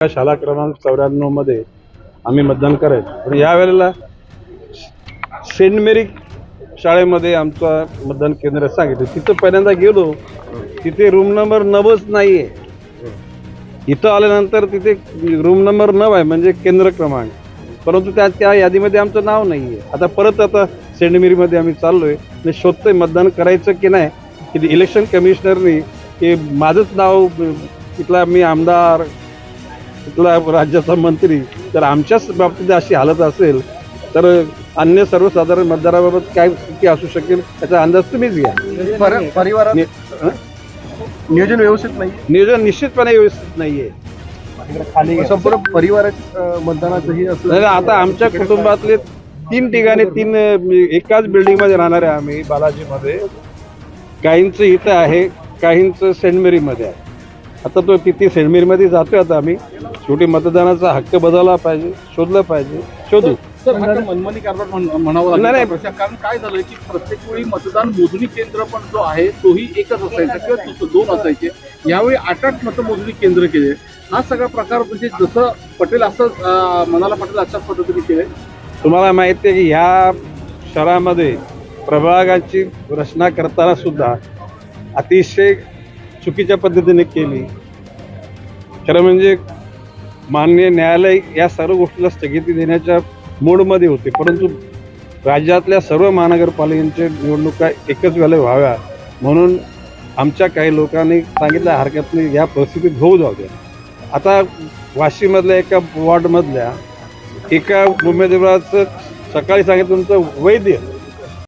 शाळा क्रमांक 94 मध्ये आम्ही मतदान करायचो, पण यावेळेला सेंट मेरी शाळेमध्ये आमचं मतदान केंद्र सांगितलं. तिथं पहिल्यांदा गेलो, तिथे रूम नंबर 9च नाही आहे. इथं आल्यानंतर तिथे रूम नंबर 9 आहे, म्हणजे केंद्र क्रमांक, परंतु त्या यादीमध्ये आमचं नाव नाही आहे. आता सेंट मेरीमध्ये आम्ही चाललोय आणि शोधतोय मतदान करायचं की नाही. की इलेक्शन कमिशनरनी की माझंच नाव, तिथला मी आमदार, तिथला राज्याचा मंत्री, तर आमच्याच बाबतीत अशी हालत असेल तर अन्य सर्वसाधारण मतदाराबाबत काय स्थिती असू शकेल याचा अंदाज तुम्हीच घ्या. परिवारात नियोजन व्यवस्थित नाही, नियोजन निश्चितपणे व्यवस्थित नाहीये. संपूर्ण परिवाराच्या मतदानाचंही असं. आता आमच्या कुटुंबातले 3 ठिकाणी एकाच बिल्डिंगमध्ये राहणारे आम्ही बालाजीमध्ये. काहींचं इथं आहे, काहींचं सेंट मेरीमध्ये आहे. आता तो तिथे सेंट मेरीमध्ये जातोय. आता आम्ही शेवटी मतदानाचा हक्क बदलला पाहिजे, शोधलं पाहिजे, शोधू. सर, मनमानी कारभार म्हणावं नाही, लागेल, कारण काय झालंय की प्रत्येक वेळी मतदान मोजणी केंद्र पण जो आहे तोही एकच असायचा किंवा 2 असायचे. यावेळी 8 मतमोजणी केंद्र केले. हा सगळा प्रकार म्हणजे जसं पटेल असं मनाला पटेल अशाच पद्धतीने केले. तुम्हाला माहिती आहे की ह्या शहरामध्ये प्रभागाची रचना करताना सुद्धा अतिशय चुकीच्या पद्धतीने केली. खरं म्हणजे माननीय न्यायालय या सर्व गोष्टीला स्थगिती देण्याच्या मूडमध्ये होते, परंतु राज्यातल्या सर्व महानगरपालिकांच्या निवडणुका एकच वेळेला व्हाव्या म्हणून आमच्या काही लोकांनी सांगितलं हरकत नाही, या परिस्थितीत होऊ जाऊ द्या. आता वाशीमधल्या एका वॉर्डमधल्या एका उमेदवाराचं सकाळी सांगितलं तुमचं वैद्य